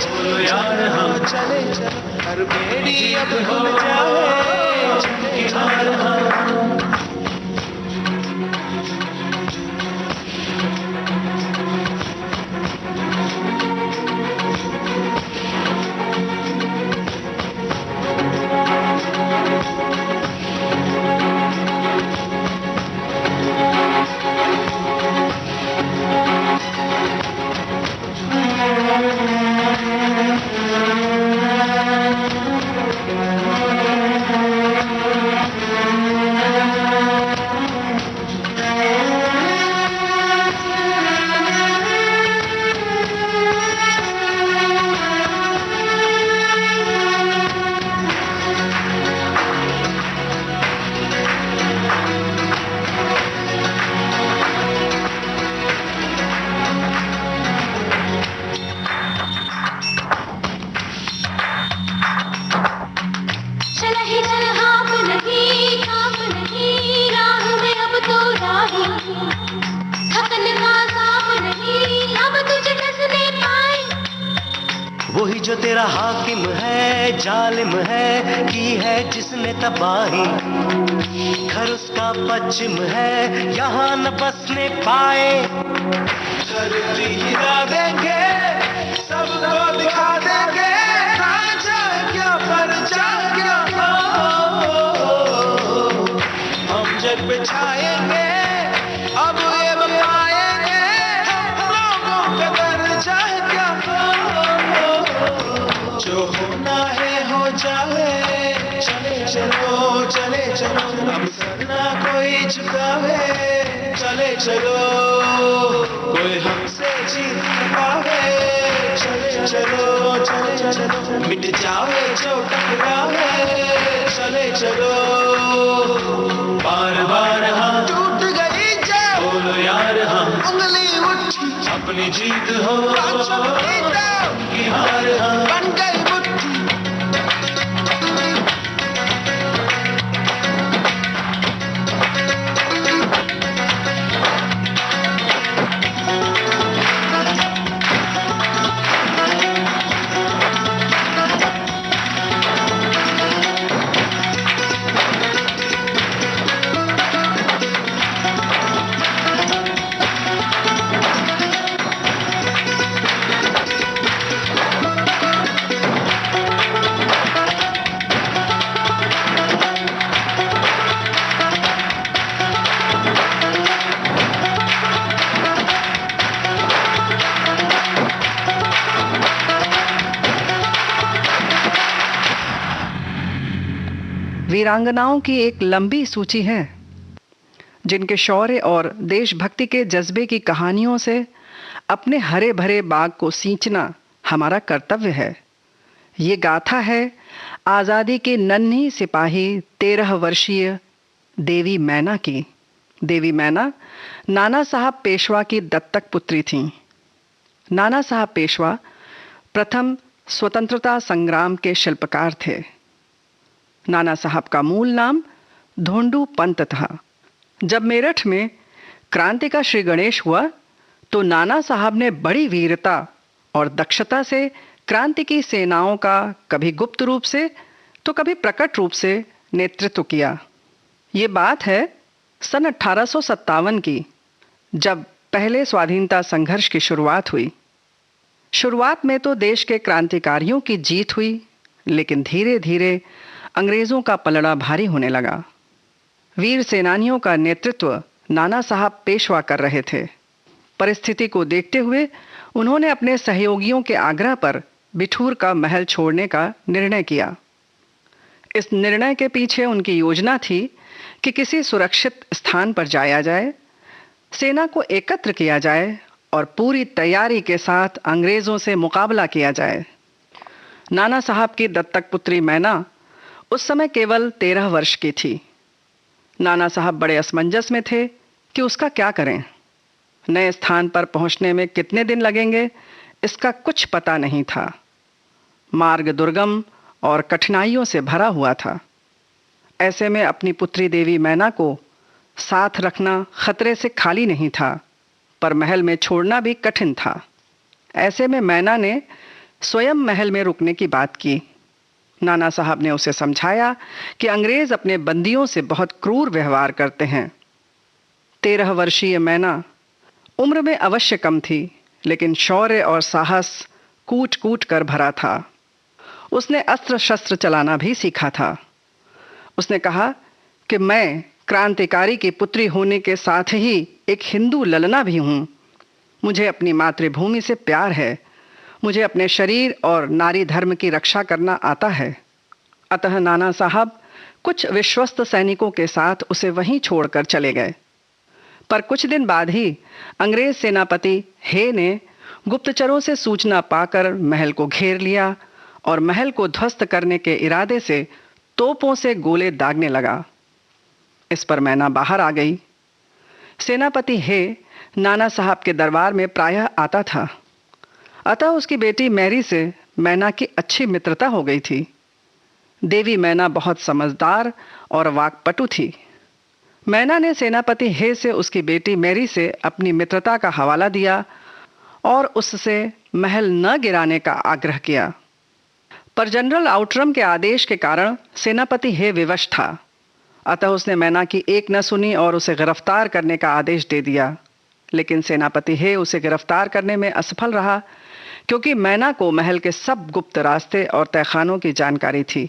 बोलो यार, हाँ चले चले हर बेड़ी अब भूल जाए, चले हार हाँ। वही जो तेरा हाकिम है, जालिम है, की है जिसने तबाही, घर उसका पश्चिम है, यहाँ न बसने पाए। धरती हिला देंगे, सबको दिखा देंगे, राजा क्या परजा क्या, हम जग पे छाएंगे, अब ये बताएंगे हम लोगों का दर्जा क्या। जो होना है हो जाए, चले चलो चले चलो, अब करना कोई झुकावे, चले चलो कोई हमसे जीत न पावे, चले चलो चले चलो मिट जावे जो टकरावे, चले चलो बार बार हाँ टूट गई जाए, बोलो यार हाँ उंगली उठी, अपनी जीत हो कि हार हाँ बन गई। वीरांगनाओं की एक लंबी सूची है जिनके शौर्य और देशभक्ति के जज्बे की कहानियों से अपने हरे भरे बाग को सींचना हमारा कर्तव्य है। ये गाथा है आज़ादी के नन्ही सिपाही 13 वर्षीय देवी मैना की। देवी मैना नाना साहब पेशवा की दत्तक पुत्री थीं। नाना साहब पेशवा प्रथम स्वतंत्रता संग्राम के शिल्पकार थे। नाना साहब का मूल नाम धोंडू पंत था। जब मेरठ में क्रांति का श्री गणेश हुआ तो नाना साहब ने बड़ी वीरता और दक्षता से क्रांति की सेनाओं का कभी गुप्त रूप से तो कभी प्रकट रूप से नेतृत्व किया। ये बात है सन 1857 की, जब पहले स्वाधीनता संघर्ष की शुरुआत हुई। शुरुआत में तो देश के क्रांतिकारियों की जीत हुई, लेकिन धीरे धीरे अंग्रेजों का पलड़ा भारी होने लगा। वीर सेनानियों का नेतृत्व नाना साहब पेशवा कर रहे थे। परिस्थिति को देखते हुए उन्होंने अपने सहयोगियों के आग्रह पर बिठूर का महल छोड़ने का निर्णय किया। इस निर्णय के पीछे उनकी योजना थी कि किसी सुरक्षित स्थान पर जाया जाए, सेना को एकत्र किया जाए और पूरी तैयारी के साथ अंग्रेजों से मुकाबला किया जाए। नाना साहब की दत्तक पुत्री मैना उस समय केवल 13 वर्ष की थी। नाना साहब बड़े असमंजस में थे कि उसका क्या करें। नए स्थान पर पहुंचने में कितने दिन लगेंगे, इसका कुछ पता नहीं था। मार्ग दुर्गम और कठिनाइयों से भरा हुआ था। ऐसे में अपनी पुत्री देवी मैना को साथ रखना खतरे से खाली नहीं था, पर महल में छोड़ना भी कठिन था। ऐसे में मैना ने स्वयं महल में रुकने की बात की। नाना साहब ने उसे समझाया कि अंग्रेज अपने बंदियों से बहुत क्रूर व्यवहार करते हैं। 13 वर्षीय मैना उम्र में अवश्य कम थी, लेकिन शौर्य और साहस कूट कूट कर भरा था। उसने अस्त्र शस्त्र चलाना भी सीखा था। उसने कहा कि मैं क्रांतिकारी की पुत्री होने के साथ ही एक हिंदू ललना भी हूँ। मुझे अपनी मातृभूमि से प्यार है। मुझे अपने शरीर और नारी धर्म की रक्षा करना आता है। अतः नाना साहब कुछ विश्वस्त सैनिकों के साथ उसे वहीं छोड़कर चले गए। पर कुछ दिन बाद ही अंग्रेज सेनापति हे ने गुप्तचरों से सूचना पाकर महल को घेर लिया और महल को ध्वस्त करने के इरादे से तोपों से गोले दागने लगा। इस पर मैना बाहर आ गई। सेनापति हे नाना साहब के दरबार में प्रायः आता था, अतः उसकी बेटी मैरी से मैना की अच्छी मित्रता हो गई थी। देवी मैना बहुत समझदार और वाक्पटु थी। मैना ने सेनापति हे से उसकी बेटी मैरी से अपनी मित्रता का हवाला दिया और उससे महल न गिराने का आग्रह किया। पर जनरल आउटरम के आदेश के कारण सेनापति हे विवश था। अतः उसने मैना की एक न सुनी और उसे गिरफ्तार करने का आदेश दे दिया। लेकिन सेनापति हे उसे गिरफ्तार करने में असफल रहा, क्योंकि मैना को महल के सब गुप्त रास्ते और तहखानों की जानकारी थी।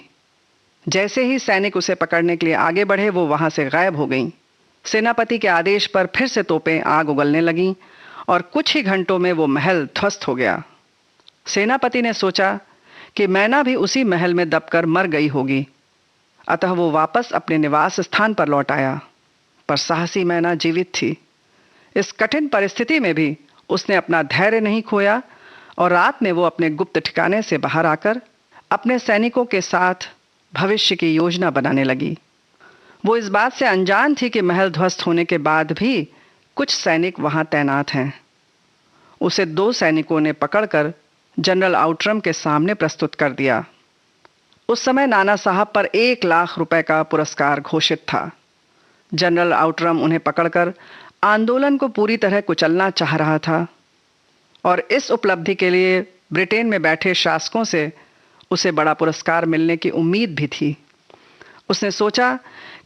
जैसे ही सैनिक उसे पकड़ने के लिए आगे बढ़े, वो वहां से गायब हो गईं। सेनापति के आदेश पर फिर से तोपें आग उगलने लगीं और कुछ ही घंटों में वो महल ध्वस्त हो गया। सेनापति ने सोचा कि मैना भी उसी महल में दबकर मर गई होगी, अतः वो वापस अपने निवास स्थान पर लौट आया। पर साहसी मैना जीवित थी। इस कठिन परिस्थिति में भी उसने अपना धैर्य नहीं खोया और रात में वो अपने गुप्त ठिकाने से बाहर आकर अपने सैनिकों के साथ भविष्य की योजना बनाने लगी। वो इस बात से अनजान थी कि महल ध्वस्त होने के बाद भी कुछ सैनिक वहां तैनात हैं। उसे 2 सैनिकों ने पकड़कर जनरल आउटरम के सामने प्रस्तुत कर दिया। उस समय नाना साहब पर 1 लाख रुपए का पुरस्कार घोषित था। जनरल आउटरम उन्हें पकड़कर आंदोलन को पूरी तरह कुचलना चाह रहा था और इस उपलब्धि के लिए ब्रिटेन में बैठे शासकों से उसे बड़ा पुरस्कार मिलने की उम्मीद भी थी। उसने सोचा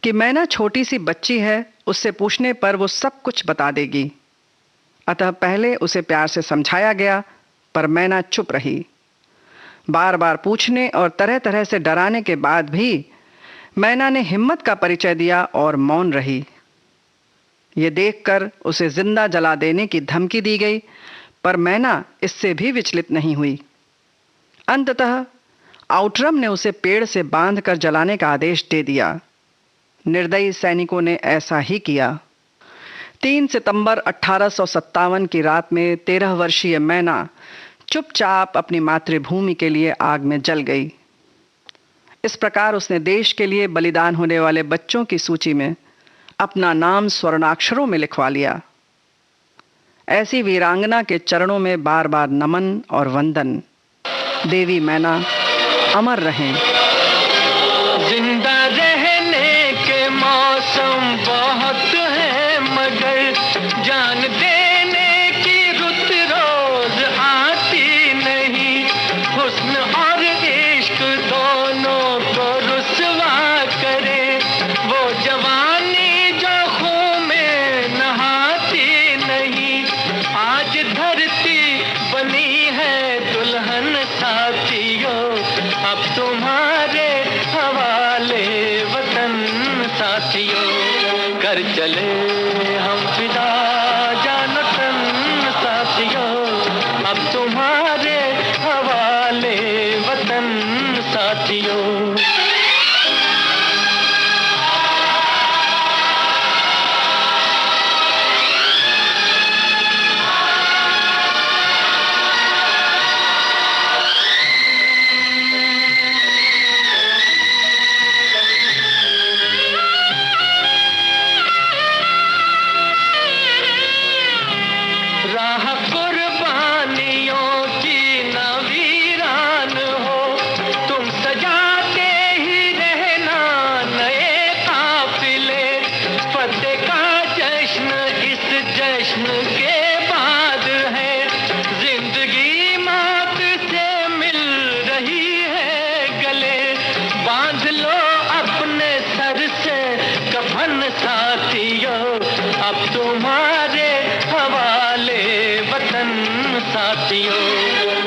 कि मैना छोटी सी बच्ची है, उससे पूछने पर वो सब कुछ बता देगी। अतः पहले उसे प्यार से समझाया गया, पर मैना चुप रही। बार बार पूछने और तरह तरह से डराने के बाद भी मैना ने हिम्मत का परिचय दिया और मौन रही। ये देखकर उसे जिंदा जला देने की धमकी दी गई, पर मैना इससे भी विचलित नहीं हुई। अंततः आउटरम ने उसे पेड़ से बांधकर जलाने का आदेश दे दिया। निर्दयी सैनिकों ने ऐसा ही किया। 3 सितंबर 1857 की रात में 13 वर्षीय मैना चुपचाप अपनी मातृभूमि के लिए आग में जल गई। इस प्रकार उसने देश के लिए बलिदान होने वाले बच्चों की सूची में अपना नाम स्वर्णाक्षरों में लिखवा लिया। ऐसी वीरांगना के चरणों में बार बार नमन और वंदन। देवी मैना अमर रहें। जिंदा रहने के मौसम बहुत है, मगर जान देने की रुत रोज आती नहीं। हुस्न और इश्क दोनों को रुसवा करे वो जवान अब तुम्हारे हवाले वतन साथियों, कर चले हम फिदा जानतन साथियों, अब तुम्हारे हवाले वतन साथियों।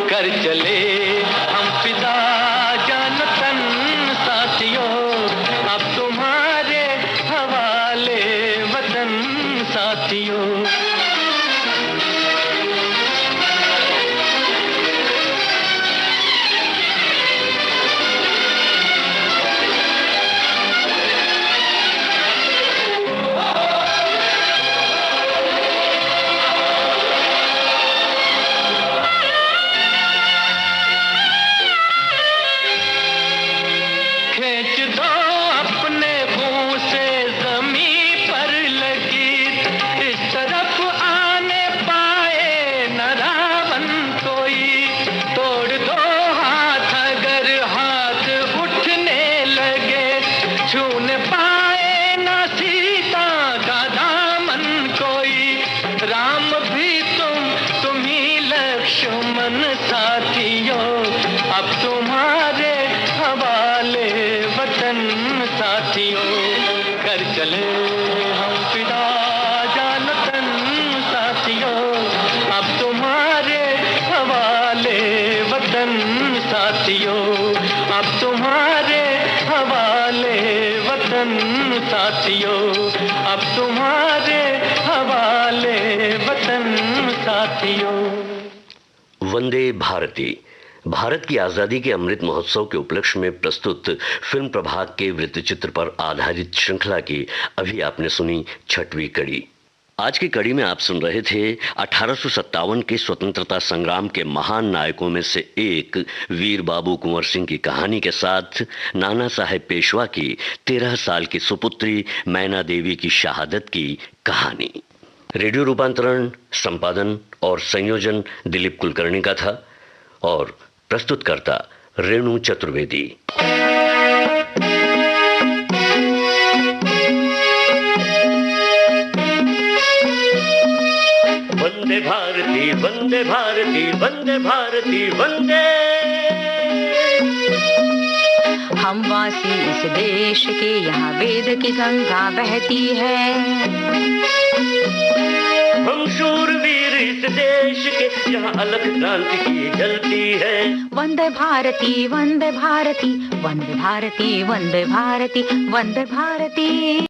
कर चले हम फिदा जानतन साथियों, अब तुम्हारे हवाले वतन साथियों। साथियों, अब तुम्हारे हवाले वतन साथियों। वंदे भारती भारत की आजादी के अमृत महोत्सव के उपलक्ष्य में प्रस्तुत फिल्म प्रभाग के वृत्तचित्र पर आधारित श्रृंखला की अभी आपने सुनी 6वीं कड़ी। आज की कड़ी में आप सुन रहे थे 1857 के स्वतंत्रता संग्राम के महान नायकों में से एक वीर बाबू कुंवर सिंह की कहानी के साथ नाना साहेब पेशवा की 13 साल की सुपुत्री मैना देवी की शहादत की कहानी। रेडियो रूपांतरण, संपादन और संयोजन दिलीप कुलकर्णी का था और प्रस्तुतकर्ता रेणु चतुर्वेदी। वंदे भारती वंदे भारती वंदे भारती वंदे। हम वासी इस देश के, यहाँ वेद की गंगा बहती है। हम शूरवीर इस देश के, यहाँ अलख क्रांति की जलती है। वंदे भारती वंदे भारती वंदे भारती वंदे भारती वंदे भारती।